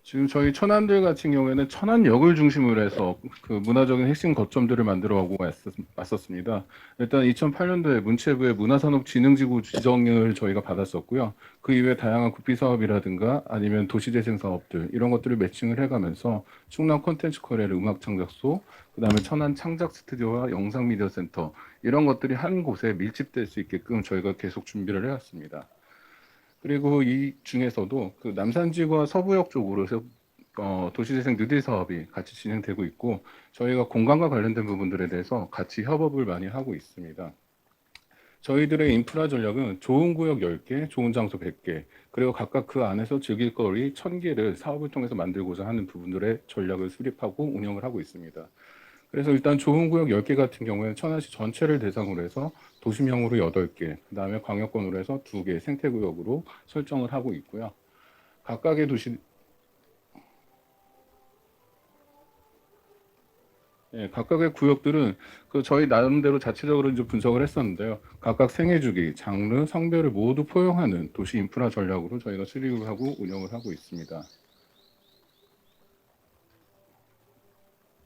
지금 저희 천안들 같은 경우에는 천안역을 중심으로 해서 그 문화적인 핵심 거점들을 만들어 가고 왔었습니다. 일단 2008년도에 문체부의 문화산업진흥지구 지정을 저희가 받았었고요. 그 이외에 다양한 구피 사업이라든가 아니면 도시재생 사업들 이런 것들을 매칭을 해가면서 충남 콘텐츠 코리아의 음악 창작소, 그다음에 천안 창작 스튜디오와 영상 미디어 센터 이런 것들이 한 곳에 밀집될 수 있게끔 저희가 계속 준비를 해왔습니다. 그리고 이 중에서도 그 남산지구와 서부역 쪽으로 해서 도시재생 뉴딜 사업이 같이 진행되고 있고 저희가 공간과 관련된 부분들에 대해서 같이 협업을 많이 하고 있습니다. 저희들의 인프라 전략은 좋은 구역 10개, 좋은 장소 100개, 그리고 각각 그 안에서 즐길 거리 1000개를 사업을 통해서 만들고자 하는 부분들의 전략을 수립하고 운영을 하고 있습니다. 그래서 일단 좋은 구역 10개 같은 경우에는 천안시 전체를 대상으로 해서 도심형으로 8개, 그 다음에 광역권으로 해서 2개 생태구역으로 설정을 하고 있고요. 각각의 도시, 예, 각각의 구역들은 그 저희 나름대로 자체적으로 이제 분석을 했었는데요. 각각 생애주기, 장르, 성별을 모두 포용하는 도시 인프라 전략으로 저희가 수립을 하고 운영을 하고 있습니다.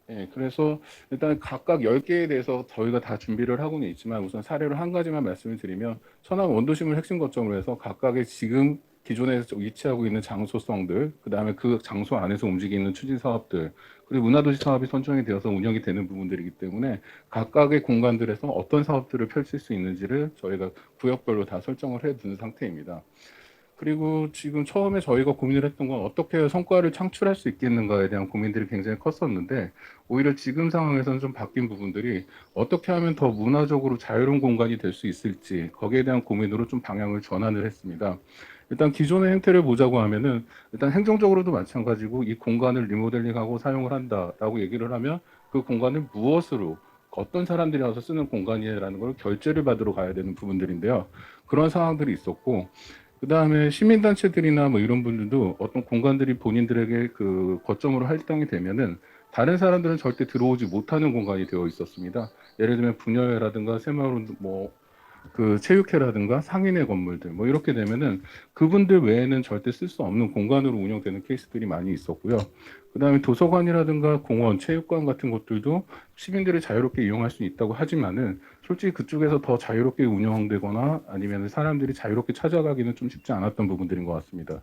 예, 그래서 일단 각각 10개에 대해서 저희가 다 준비를 하고는 있지만 우선 사례로 한 가지만 말씀을 드리면 천안 원도심을 핵심 거점으로 해서 각각의 지금 기존에 위치하고 있는 장소성들, 그 다음에 그 장소 안에서 움직이는 추진 사업들, 그리고 문화도시 사업이 선정이 되어서 운영이 되는 부분들이기 때문에 각각의 공간들에서 어떤 사업들을 펼칠 수 있는지를 저희가 구역별로 다 설정을 해둔 상태입니다. 그리고 지금 처음에 저희가 고민을 했던 건 어떻게 성과를 창출할 수 있겠는가에 대한 고민들이 굉장히 컸었는데 오히려 지금 상황에서는 좀 바뀐 부분들이 어떻게 하면 더 문화적으로 자유로운 공간이 될 수 있을지 거기에 대한 고민으로 좀 방향을 전환을 했습니다. 일단 기존의 행태를 보자고 하면은 일단 행정적으로도 마찬가지고 이 공간을 리모델링하고 사용을 한다라고 얘기를 하면 그 공간을 무엇으로 어떤 사람들이 와서 쓰는 공간이라는 걸 결제를 받으러 가야 되는 부분들인데요. 그런 상황들이 있었고 그 다음에 시민단체들이나 뭐 이런 분들도 어떤 공간들이 본인들에게 그 거점으로 할당이 되면은 다른 사람들은 절대 들어오지 못하는 공간이 되어 있었습니다. 예를 들면 분여회라든가 새마을 뭐 그 체육회라든가 상인의 건물들 뭐 이렇게 되면은 그분들 외에는 절대 쓸 수 없는 공간으로 운영되는 케이스들이 많이 있었고요. 그다음에 도서관이라든가 공원, 체육관 같은 것들도 시민들이 자유롭게 이용할 수 있다고 하지만은 솔직히 그쪽에서 더 자유롭게 운영되거나 아니면 사람들이 자유롭게 찾아가기는 좀 쉽지 않았던 부분들인 것 같습니다.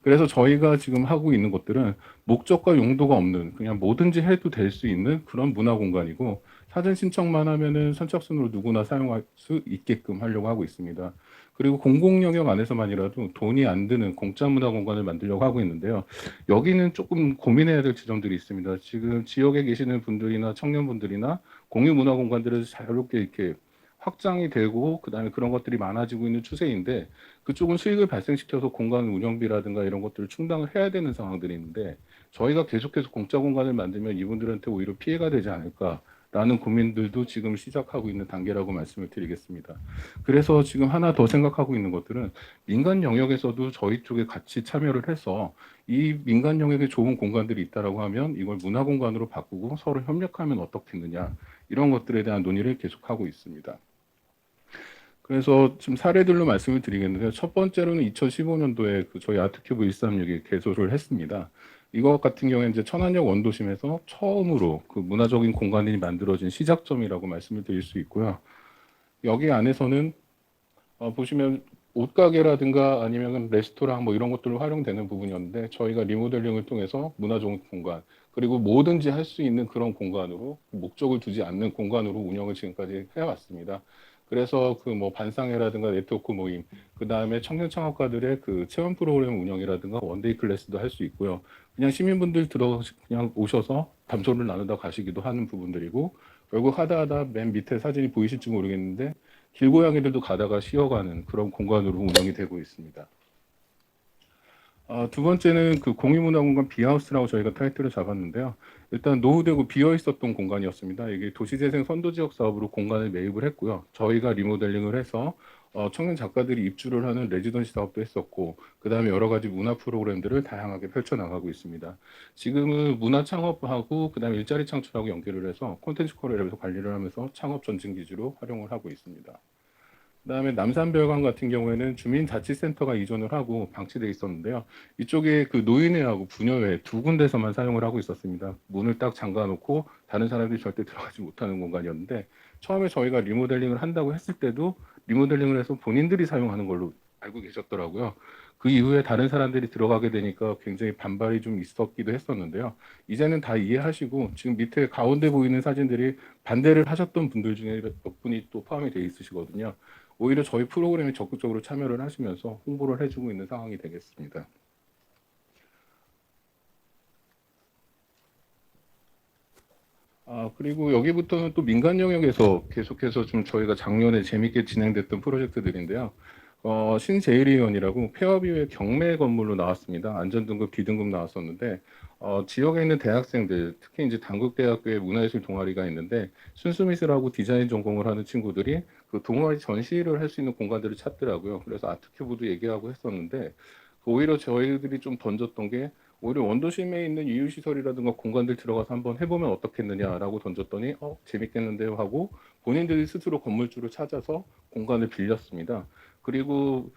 그래서 저희가 지금 하고 있는 것들은 목적과 용도가 없는 그냥 뭐든지 해도 될 수 있는 그런 문화 공간이고 사전 신청만 하면은 선착순으로 누구나 사용할 수 있게끔 하려고 하고 있습니다. 그리고 공공 영역 안에서만이라도 돈이 안 드는 공짜 문화 공간을 만들려고 하고 있는데요. 여기는 조금 고민해야 될 지점들이 있습니다. 지금 지역에 계시는 분들이나 청년분들이나 공유 문화 공간들을 자유롭게 이렇게 확장이 되고 그다음에 그런 것들이 많아지고 있는 추세인데 그쪽은 수익을 발생시켜서 공간 운영비라든가 이런 것들을 충당을 해야 되는 상황들이 있는데 저희가 계속해서 공짜 공간을 만들면 이분들한테 오히려 피해가 되지 않을까라는 고민들도 지금 시작하고 있는 단계라고 말씀을 드리겠습니다. 그래서 지금 하나 더 생각하고 있는 것들은 민간 영역에서도 저희 쪽에 같이 참여를 해서 이 민간 영역에 좋은 공간들이 있다라고 하면 이걸 문화 공간으로 바꾸고 서로 협력하면 어떻겠느냐 이런 것들에 대한 논의를 계속하고 있습니다. 그래서 지금 사례들로 말씀을 드리겠는데요. 첫 번째로는 2015년도에 그 저희 아트큐브 136이 개소를 했습니다. 이것 같은 경우에 이제 천안역 원도심에서 처음으로 그 문화적인 공간이 만들어진 시작점이라고 말씀을 드릴 수 있고요. 여기 안에서는 보시면 옷가게라든가 아니면 레스토랑 뭐 이런 것들로 활용되는 부분이었는데 저희가 리모델링을 통해서 문화적인 공간 그리고 뭐든지 할 수 있는 그런 공간으로 목적을 두지 않는 공간으로 운영을 지금까지 해왔습니다. 그래서 그 뭐 반상회라든가 네트워크 모임, 그 다음에 청년 창업가들의 그 체험 프로그램 운영이라든가 원데이 클래스도 할 수 있고요. 그냥 시민분들 들어 그냥 오셔서 담소를 나누다 가시기도 하는 부분들이고 결국 하다 하다 맨 밑에 사진이 보이실지 모르겠는데 길고양이들도 가다가 쉬어가는 그런 공간으로 운영이 되고 있습니다. 두 번째는 그 공유문화공간 비하우스라고 저희가 타이틀을 잡았는데요. 일단 노후되고 비어 있었던 공간이었습니다. 이게 도시재생 선도지역 사업으로 공간을 매입을 했고요. 저희가 리모델링을 해서 청년 작가들이 입주를 하는 레지던시 사업도 했었고, 그 다음에 여러 가지 문화 프로그램들을 다양하게 펼쳐나가고 있습니다. 지금은 문화 창업하고, 그 다음에 일자리 창출하고 연결을 해서 콘텐츠 코리아에서 관리를 하면서 창업 전진 기지로 활용을 하고 있습니다. 그다음에 남산별관 같은 경우에는 주민자치센터가 이전을 하고 방치돼 있었는데요. 이쪽에 그 노인회하고 부녀회 두 군데서만 사용을 하고 있었습니다. 문을 딱 잠가 놓고 다른 사람들이 절대 들어가지 못하는 공간이었는데, 처음에 저희가 리모델링을 한다고 했을 때도 리모델링을 해서 본인들이 사용하는 걸로 알고 계셨더라고요. 그 이후에 다른 사람들이 들어가게 되니까 굉장히 반발이 좀 있었기도 했었는데요. 이제는 다 이해하시고, 지금 밑에 가운데 보이는 사진들이 반대를 하셨던 분들 중에 몇 분이 또 포함이 되어 있으시거든요. 오히려 저희 프로그램에 적극적으로 참여를 하시면서 홍보를 해주고 있는 상황이 되겠습니다. 그리고 여기부터는 또 민간 영역에서 계속해서 좀 저희가 작년에 재밌게 진행됐던 프로젝트들인데요. 신제일의원이라고 폐업이후에 경매 건물로 나왔습니다. 안전등급, D등급 나왔었는데, 지역에 있는 대학생들, 특히 이제 단국대학교에 문화예술 동아리가 있는데, 순수미술하고 디자인 전공을 하는 친구들이 그 동아리 전시를 할 수 있는 공간들을 찾더라고요. 그래서 아트큐브도 얘기하고 했었는데, 오히려 저희들이 좀 던졌던 게, 오히려 원도심에 있는 유휴시설이라든가 공간들 들어가서 한번 해보면 어떻겠느냐라고 던졌더니 재밌겠는데요 하고 본인들이 스스로 건물주를 찾아서 공간을 빌렸습니다. 그리고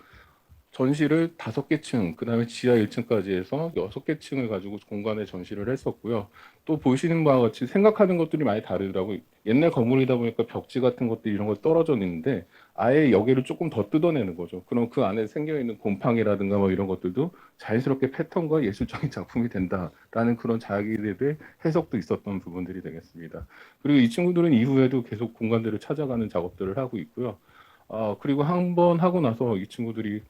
전시를 5개 층, 그다음에 지하 1층까지 해서 6개 층을 가지고 공간에 전시를 했었고요. 또 보시는 바와 같이 생각하는 것들이 많이 다르더라고요. 옛날 건물이다 보니까 벽지 같은 것들 이런 거 떨어져 있는데 아예 여기를 조금 더 뜯어내는 거죠. 그럼 그 안에 생겨 있는 곰팡이라든가 뭐 이런 것들도 자연스럽게 패턴과 예술적인 작품이 된다라는 그런 자기들의 해석도 있었던 부분들이 되겠습니다. 그리고 이 친구들은 이후에도 계속 공간들을 찾아가는 작업들을 하고 있고요. 그리고 한 번 하고 나서 이 친구들이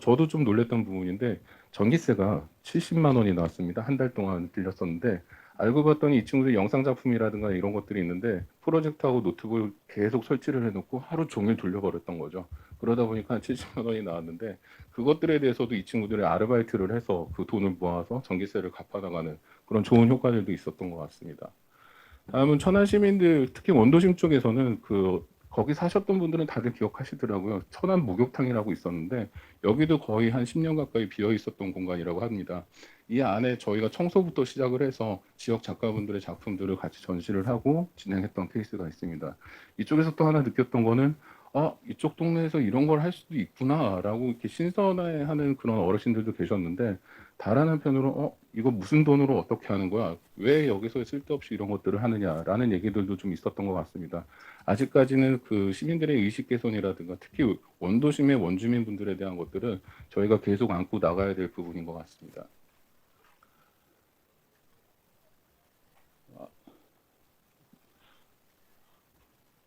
저도 좀 놀랬던 부분인데 전기세가 70만 원이 나왔습니다. 한 달 동안 빌렸었는데 알고 봤더니 이 친구들 영상 작품이라든가 이런 것들이 있는데 프로젝터하고 노트북을 계속 설치를 해놓고 하루 종일 돌려버렸던 거죠. 그러다 보니까 한 70만 원이 나왔는데 그것들에 대해서도 이 친구들이 아르바이트를 해서 그 돈을 모아서 전기세를 갚아나가는 그런 좋은 효과들도 있었던 것 같습니다. 다음은 천안 시민들, 특히 원도심 쪽에서는 거기 사셨던 분들은 다들 기억하시더라고요. 천안 목욕탕이라고 있었는데 여기도 거의 한 10년 가까이 비어 있었던 공간이라고 합니다. 이 안에 저희가 청소부터 시작을 해서 지역 작가분들의 작품들을 같이 전시를 하고 진행했던 케이스가 있습니다. 이쪽에서 또 하나 느꼈던 거는 이쪽 동네에서 이런 걸 할 수도 있구나라고 이렇게 신선해하는 그런 어르신들도 계셨는데 다른 한편으로 이거 무슨 돈으로 어떻게 하는 거야? 왜 여기서 쓸데없이 이런 것들을 하느냐라는 얘기들도 좀 있었던 것 같습니다. 아직까지는 그 시민들의 의식 개선이라든가 특히 원도심의 원주민분들에 대한 것들은 저희가 계속 안고 나가야 될 부분인 것 같습니다.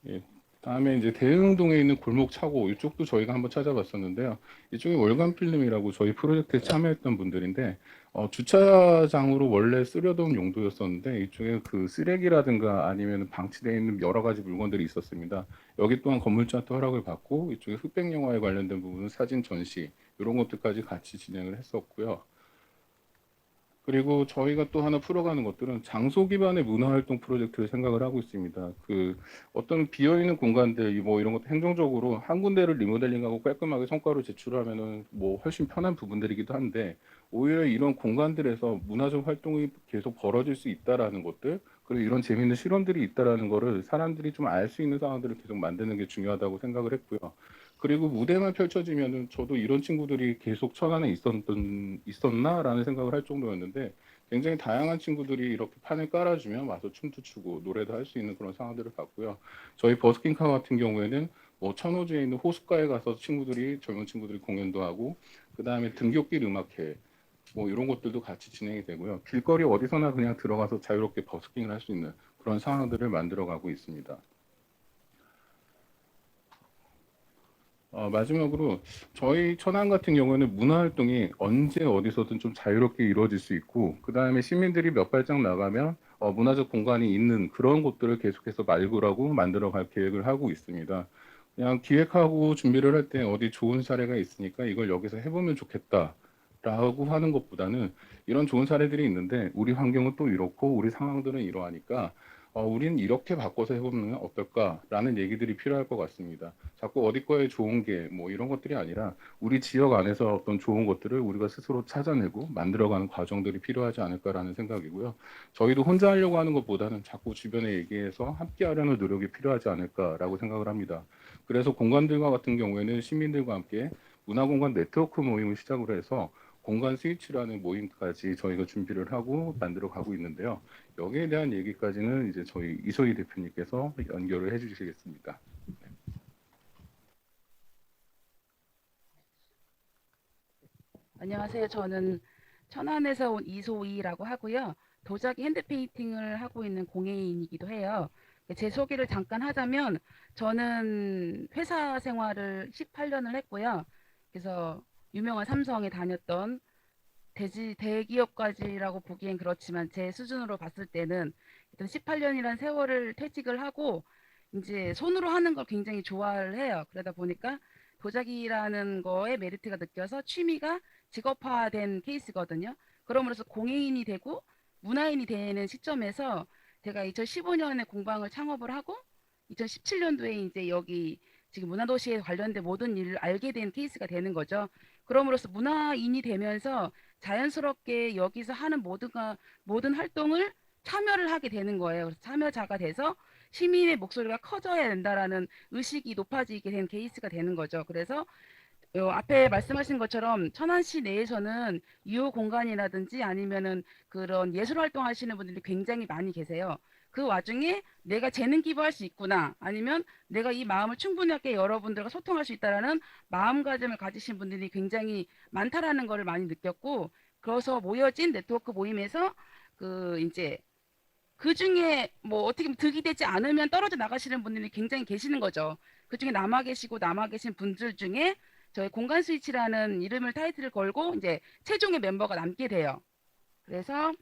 예. 다음에 이제 대흥동에 있는 골목 차고 이쪽도 저희가 한번 찾아봤었는데요. 이쪽에 월간 필름이라고 저희 프로젝트에 참여했던 분들인데 주차장으로 원래 쓰려던 용도였었는데 이쪽에 그 쓰레기라든가 아니면 방치되어 있는 여러 가지 물건들이 있었습니다. 여기 또한 건물주한테 허락을 받고 이쪽에 흑백 영화에 관련된 부분은 사진 전시 이런 것들까지 같이 진행을 했었고요. 그리고 저희가 또 하나 풀어가는 것들은 장소 기반의 문화활동 프로젝트를 생각을 하고 있습니다. 어떤 비어있는 공간들, 뭐 이런 것도 행정적으로 한 군데를 리모델링하고 깔끔하게 성과로 제출하면은 뭐 훨씬 편한 부분들이기도 한데, 오히려 이런 공간들에서 문화적 활동이 계속 벌어질 수 있다라는 것들, 그리고 이런 재밌는 실험들이 있다라는 거를 사람들이 좀 알 수 있는 상황들을 계속 만드는 게 중요하다고 생각을 했고요. 그리고 무대만 펼쳐지면은 저도 이런 친구들이 계속 천안에 있었나라는 생각을 할 정도였는데 굉장히 다양한 친구들이 이렇게 판을 깔아주면 와서 춤도 추고 노래도 할 수 있는 그런 상황들을 봤고요. 저희 버스킹카 같은 경우에는 뭐 천호주에 있는 호숫가에 가서 젊은 친구들이 공연도 하고 그 다음에 등굣길 음악회 뭐 이런 것들도 같이 진행이 되고요. 길거리 어디서나 그냥 들어가서 자유롭게 버스킹을 할 수 있는 그런 상황들을 만들어가고 있습니다. 마지막으로 저희 천안 같은 경우는 문화활동이 언제 어디서든 좀 자유롭게 이루어질 수 있고 그 다음에 시민들이 몇 발짝 나가면 문화적 공간이 있는 그런 곳들을 계속해서 말구라고 만들어갈 계획을 하고 있습니다. 그냥 기획하고 준비를 할 때 어디 좋은 사례가 있으니까 이걸 여기서 해보면 좋겠다라고 하는 것보다는 이런 좋은 사례들이 있는데 우리 환경은 또 이렇고 우리 상황들은 이러하니까 우리는 이렇게 바꿔서 해보면 어떨까라는 얘기들이 필요할 것 같습니다. 자꾸 어디 거에 좋은 게 뭐 이런 것들이 아니라 우리 지역 안에서 어떤 좋은 것들을 우리가 스스로 찾아내고 만들어가는 과정들이 필요하지 않을까라는 생각이고요. 저희도 혼자 하려고 하는 것보다는 자꾸 주변에 얘기해서 함께 하려는 노력이 필요하지 않을까라고 생각을 합니다. 그래서 공간들과 같은 경우에는 시민들과 함께 문화공간 네트워크 모임을 시작으로 해서 공간 스위치라는 모임까지 저희가 준비를 하고 만들어 가고 있는데요. 여기에 대한 얘기까지는 이제 저희 이소희 대표님께서 연결을 해주시겠습니다. 안녕하세요. 저는 천안에서 온 이소희라고 하고요. 도자기 핸드 페인팅을 하고 있는 공예인이기도 해요. 제 소개를 잠깐 하자면 저는 회사 생활을 18년을 했고요. 그래서 유명한 삼성에 다녔던 대기업까지라고 보기엔 그렇지만 제 수준으로 봤을 때는 일단 18년이란 세월을 퇴직을 하고 이제 손으로 하는 걸 굉장히 좋아를 해요. 그러다 보니까 도자기라는 거에 메리트가 느껴서 취미가 직업화된 케이스거든요. 그럼으로써 공예인이 되고 문화인이 되는 시점에서 제가 2015년에 공방을 창업을 하고 2017년도에 이제 여기 지금 문화도시에 관련된 모든 일을 알게 된 케이스가 되는 거죠. 그럼으로써 문화인이 되면서 자연스럽게 여기서 하는 모든 활동을 참여를 하게 되는 거예요. 그래서 참여자가 돼서 시민의 목소리가 커져야 된다라는 의식이 높아지게 된 케이스가 되는 거죠. 그래서 앞에 말씀하신 것처럼 천안시 내에서는 유호 공간이라든지 아니면은 그런 예술 활동 하시는 분들이 굉장히 많이 계세요. 그 와중에 내가 재능 기부할 수 있구나, 아니면 내가 이 마음을 충분하게 여러분들과 소통할 수 있다라는 마음가짐을 가지신 분들이 굉장히 많다라는 것을 많이 느꼈고, 그래서 모여진 네트워크 모임에서 이제 그 중에 뭐 어떻게 보면 득이 되지 않으면 떨어져 나가시는 분들이 굉장히 계시는 거죠. 그 중에 남아 계신 분들 중에 저희 공간 스위치라는 이름을 타이틀을 걸고 이제 최종의 멤버가 남게 돼요. 그래서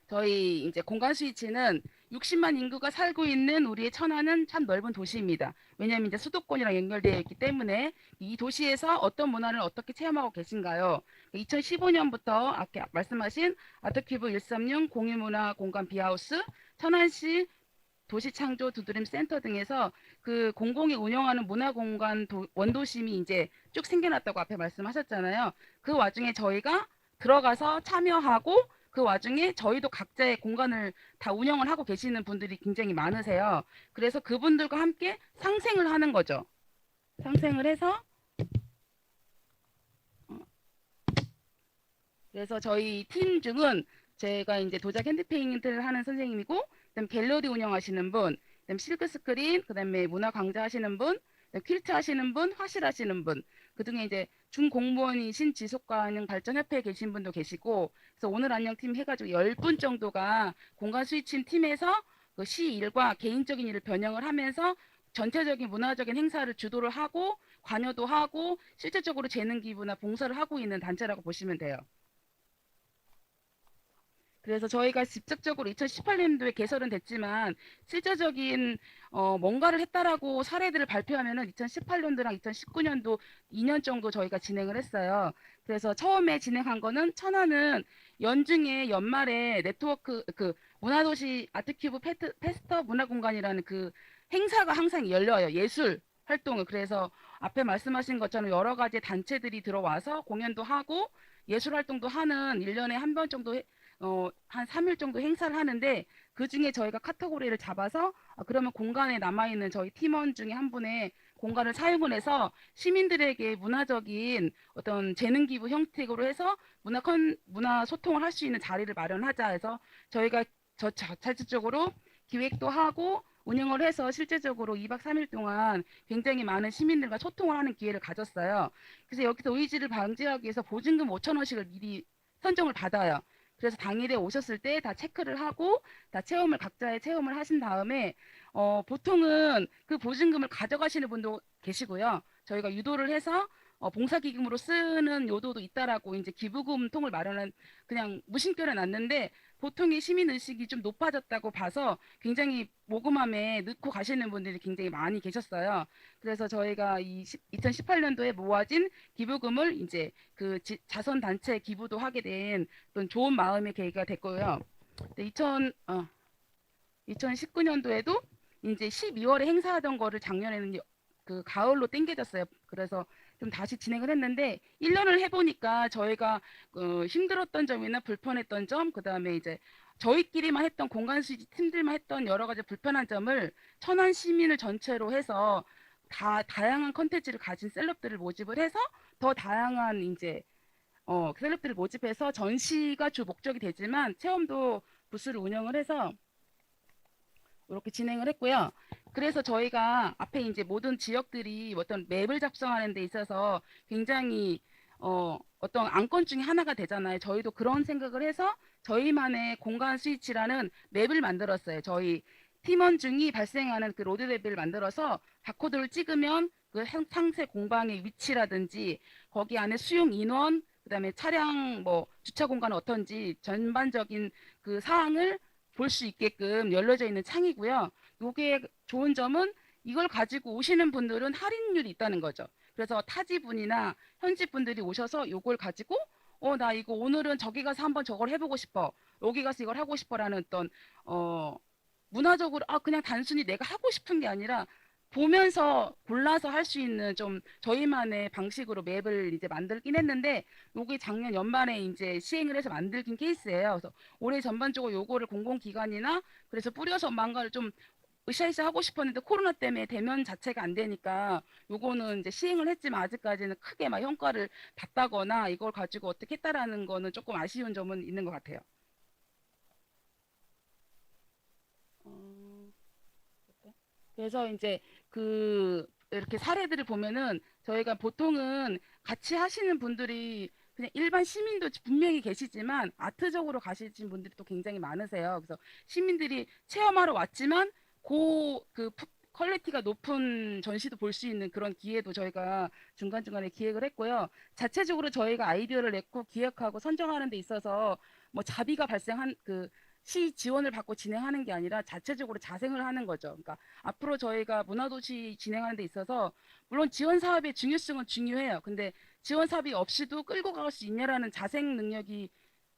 저희 이제 공간 스위치는 60만 인구가 살고 있는 우리의 천안은 참 넓은 도시입니다. 왜냐하면 이제 수도권이랑 연결되어 있기 때문에 이 도시에서 어떤 문화를 어떻게 체험하고 계신가요? 2015년부터 아까 말씀하신 아트큐브 136 공유문화 공간 비하우스, 천안시 도시창조 두드림 센터 등에서 그 공공이 운영하는 문화공간 원도심이 이제 쭉 생겨났다고 앞에 말씀하셨잖아요. 그 와중에 저희가 들어가서 참여하고 그 와중에 저희도 각자의 공간을 다 운영을 하고 계시는 분들이 굉장히 많으세요. 그래서 그분들과 함께 상생을 하는 거죠. 상생을 해서 그래서 저희 팀 중은 제가 이제 도자기 핸드페인트를 하는 선생님이고, 그다음 갤러리 운영하시는 분, 그다음 실크 스크린, 그다음에 문화 강좌 하시는 분, 그다음 퀼트 하시는 분, 화실 하시는 분, 그중에 이제 준공무원이신 지속가능 발전협회에 계신 분도 계시고, 그래서 오늘 안녕 팀 해가지고 10분 정도가 공간 스위칭 팀에서 그 시 일과 개인적인 일을 변형을 하면서 전체적인 문화적인 행사를 주도를 하고 관여도 하고 실질적으로 재능 기부나 봉사를 하고 있는 단체라고 보시면 돼요. 그래서 저희가 직접적으로 2018년도에 개설은 됐지만 실제적인 뭔가를 했다라고 사례들을 발표하면은 2018년도랑 2019년도 2년 정도 저희가 진행을 했어요. 그래서 처음에 진행한 거는 천안은 연중에 연말에 네트워크 그 문화도시 아트큐브 페스터 문화공간이라는 그 행사가 항상 열려요. 예술 활동을. 그래서 앞에 말씀하신 것처럼 여러 가지 단체들이 들어와서 공연도 하고 예술 활동도 하는 1년에 한 번 정도 한 3일 정도 행사를 하는데 그 중에 저희가 카테고리를 잡아서 그러면 공간에 남아있는 저희 팀원 중에 한 분의 공간을 사용을 해서 시민들에게 문화적인 어떤 재능 기부 형식으로 해서 문화 소통을 할 수 있는 자리를 마련하자 해서 저희가 자체적으로 기획도 하고 운영을 해서 실제적으로 2박 3일 동안 굉장히 많은 시민들과 소통을 하는 기회를 가졌어요. 그래서 여기서 의지를 방지하기 위해서 보증금 5천 원씩을 미리 선정을 받아요. 그래서 당일에 오셨을 때 다 체크를 하고 다 각자의 체험을 하신 다음에 보통은 그 보증금을 가져가시는 분도 계시고요. 저희가 유도를 해서 봉사기금으로 쓰는 요도도 있다라고 이제 기부금 통을 마련한 그냥 무심결에 놨는데 보통의 시민 의식이 좀 높아졌다고 봐서 굉장히 모금함에 넣고 가시는 분들이 굉장히 많이 계셨어요. 그래서 저희가 2018년도에 모아진 기부금을 이제 그 자선 단체 기부도 하게 된 어떤 좋은 마음의 계기가 됐고요. 네, 2019년도에도 이제 12월에 행사하던 거를 작년에는 그 가을로 땡겨졌어요. 그래서 좀 다시 진행을 했는데 1년을 해보니까 저희가 힘들었던 점이나 불편했던 점, 그다음에 이제 저희끼리만 했던 공간 수집 팀들만 했던 여러 가지 불편한 점을 천안 시민을 전체로 해서 다양한 컨텐츠를 가진 셀럽들을 모집을 해서 더 다양한 이제 셀럽들을 모집해서 전시가 주 목적이 되지만 체험도 부스를 운영을 해서 이렇게 진행을 했고요. 그래서 저희가 앞에 이제 모든 지역들이 어떤 맵을 작성하는 데 있어서 굉장히 어떤 안건 중에 하나가 되잖아요. 저희도 그런 생각을 해서 저희만의 공간 스위치라는 맵을 만들었어요. 저희 팀원 중이 발생하는 그 로드맵을 만들어서 바코드를 찍으면 그 상세 공방의 위치라든지 거기 안에 수용 인원, 그다음에 차량 뭐 주차 공간은 어떤지 전반적인 그 사항을 볼 수 있게끔 열려져 있는 창이고요. 요게 좋은 점은 이걸 가지고 오시는 분들은 할인율이 있다는 거죠. 그래서 타지 분이나 현지 분들이 오셔서 요걸 가지고 나 이거 오늘은 저기 가서 한번 저걸 해보고 싶어. 여기 가서 이걸 하고 싶어라는 어떤 문화적으로 그냥 단순히 내가 하고 싶은 게 아니라 보면서 골라서 할 수 있는 좀 저희만의 방식으로 맵을 이제 만들긴 했는데 요게 작년 연말에 이제 시행을 해서 만들긴 케이스예요. 그래서 올해 전반적으로 요거를 공공기관이나 그래서 뿌려서 뭔가를 좀 으쌰으쌰 하고 싶었는데 코로나 때문에 대면 자체가 안 되니까 요거는 이제 시행을 했지만 아직까지는 크게 막 성과를 봤다거나 이걸 가지고 어떻게 했다라는 거는 조금 아쉬운 점은 있는 것 같아요. 어, 그래서 이제 그 이렇게 사례들을 보면은 저희가 보통은 같이 하시는 분들이 그냥 일반 시민도 분명히 계시지만 아트적으로 가시는 분들이 또 굉장히 많으세요. 그래서 시민들이 체험하러 왔지만 그 퀄리티가 높은 전시도 볼 수 있는 그런 기회도 저희가 중간중간에 기획을 했고요. 자체적으로 저희가 아이디어를 냈고 기획하고 선정하는 데 있어서 뭐 자비가 발생한 그 시 지원을 받고 진행하는 게 아니라 자체적으로 자생을 하는 거죠. 그러니까 앞으로 저희가 문화도시 진행하는 데 있어서 물론 지원 사업의 중요성은 중요해요. 근데 지원 사업이 없이도 끌고 갈 수 있냐라는 자생 능력이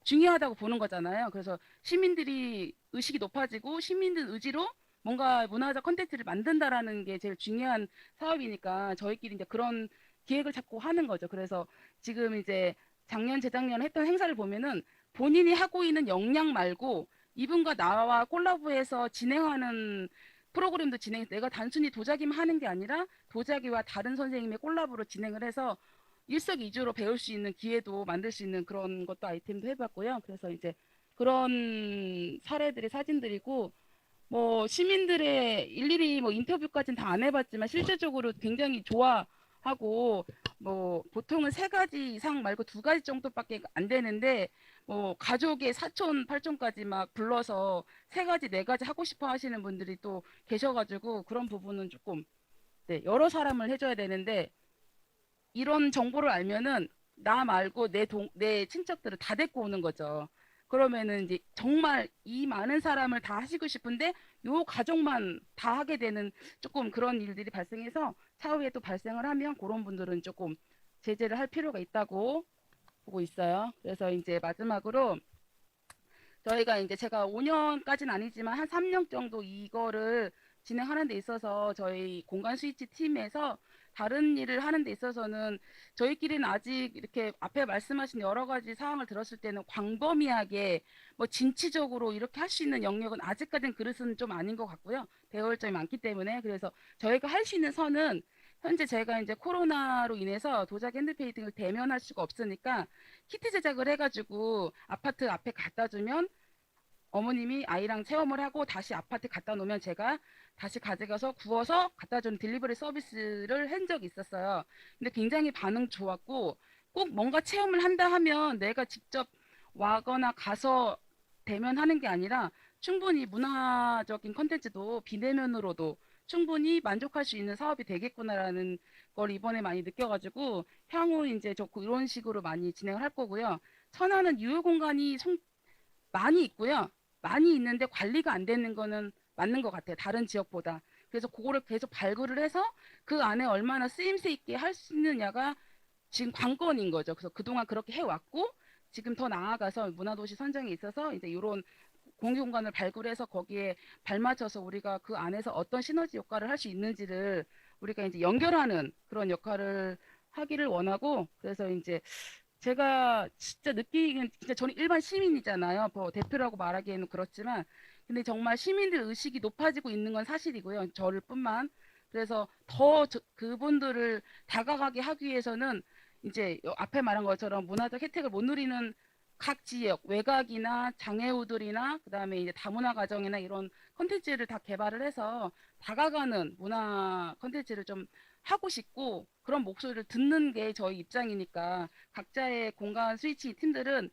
중요하다고 보는 거잖아요. 그래서 시민들이 의식이 높아지고 시민들 의지로 뭔가 문화적 컨텐츠를 만든다라는 게 제일 중요한 사업이니까 저희끼리 이제 그런 기획을 자꾸 하는 거죠. 그래서 지금 이제 작년, 재작년 했던 행사를 보면은 본인이 하고 있는 역량 말고 이분과 나와 콜라보해서 진행하는 프로그램도 진행해서 내가 단순히 도자기만 하는 게 아니라 도자기와 다른 선생님의 콜라보로 진행을 해서 일석이조로 배울 수 있는 기회도 만들 수 있는 그런 것도 아이템도 해봤고요. 그래서 이제 그런 사례들의 사진들이고 뭐 시민들의 일일이 뭐 인터뷰까지는 다 안 해봤지만 실질적으로 굉장히 좋아하고 뭐 보통은 세 가지 이상 말고 두 가지 정도밖에 안 되는데 뭐 가족의 사촌 팔촌까지 막 불러서 세 가지 네 가지 하고 싶어 하시는 분들이 또 계셔가지고 그런 부분은 조금 네, 여러 사람을 해줘야 되는데 이런 정보를 알면은 나 말고 내 친척들을 다 데리고 오는 거죠. 그러면은 이제 정말 이 많은 사람을 다 하시고 싶은데 요 가족만 다 하게 되는 조금 그런 일들이 발생해서 차후에 또 발생을 하면 그런 분들은 조금 제재를 할 필요가 있다고 보고 있어요. 그래서 이제 마지막으로 저희가 이제 제가 5년까지는 아니지만 한 3년 정도 이거를 진행하는 데 있어서 저희 공간 스위치 팀에서 다른 일을 하는 데 있어서는 저희끼리는 아직 이렇게 앞에 말씀하신 여러 가지 사항을 들었을 때는 광범위하게 뭐 진취적으로 이렇게 할 수 있는 영역은 아직까지는 그릇은 좀 아닌 것 같고요. 배울 점이 많기 때문에 그래서 저희가 할 수 있는 선은 현재 제가 이제 코로나로 인해서 도자기 핸드페인팅을 대면할 수가 없으니까 키트 제작을 해가지고 아파트 앞에 갖다 주면 어머님이 아이랑 체험을 하고 다시 아파트 갖다 놓으면 제가 다시 가져가서 구워서 갖다 주는 딜리버리 서비스를 한 적이 있었어요. 근데 굉장히 반응 좋았고 꼭 뭔가 체험을 한다 하면 내가 직접 와거나 가서 대면하는 게 아니라 충분히 문화적인 컨텐츠도 비대면으로도 충분히 만족할 수 있는 사업이 되겠구나라는 걸 이번에 많이 느껴가지고 향후 이제 저 이런 식으로 많이 진행을 할 거고요. 천안은 유휴 공간이 많이 있고요. 많이 있는데 관리가 안 되는 거는 맞는 것 같아요. 다른 지역보다. 그래서 그거를 계속 발굴을 해서 그 안에 얼마나 쓰임새 있게 할 수 있느냐가 지금 관건인 거죠. 그래서 그동안 그렇게 해왔고 지금 더 나아가서 문화도시 선정에 있어서 이제 이런 공유 공간을 발굴해서 거기에 발맞춰서 우리가 그 안에서 어떤 시너지 효과를 할 수 있는지를 우리가 이제 연결하는 그런 역할을 하기를 원하고, 그래서 이제 제가 진짜 느끼기는, 진짜 저는 일반 시민이잖아요. 뭐 대표라고 말하기에는 그렇지만, 근데 정말 시민들 의식이 높아지고 있는 건 사실이고요. 저를 뿐만. 그래서 더 그분들을 다가가게 하기 위해서는 이제 앞에 말한 것처럼 문화적 혜택을 못 누리는 각 지역, 외곽이나 장애우들이나 그다음에 이제 다문화 가정이나 이런 컨텐츠를 다 개발을 해서 다가가는 문화 컨텐츠를 좀 하고 싶고, 그런 목소리를 듣는 게 저희 입장이니까 각자의 공간 스위치 팀들은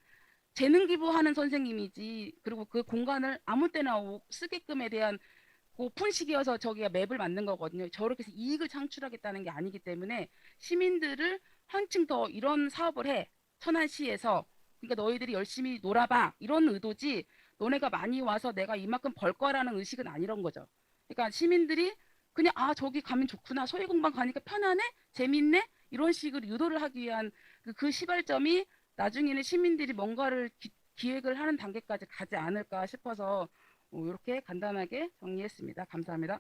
재능 기부하는 선생님이지, 그리고 그 공간을 아무 때나 쓰게끔에 대한 오픈식이어서 저기가 맵을 만든 거거든요. 저렇게 해서 이익을 창출하겠다는 게 아니기 때문에 시민들을 한층 더 이런 사업을 해. 천안시에서. 그러니까 너희들이 열심히 놀아봐. 이런 의도지, 너네가 많이 와서 내가 이만큼 벌 거라는 의식은 아니란 거죠. 그러니까 시민들이 그냥 아, 저기 가면 좋구나. 소외공간 가니까 편하네? 재밌네? 이런 식으로 유도를 하기 위한 그 시발점이 나중에는 시민들이 뭔가를 기획을 하는 단계까지 가지 않을까 싶어서 이렇게 간단하게 정리했습니다. 감사합니다.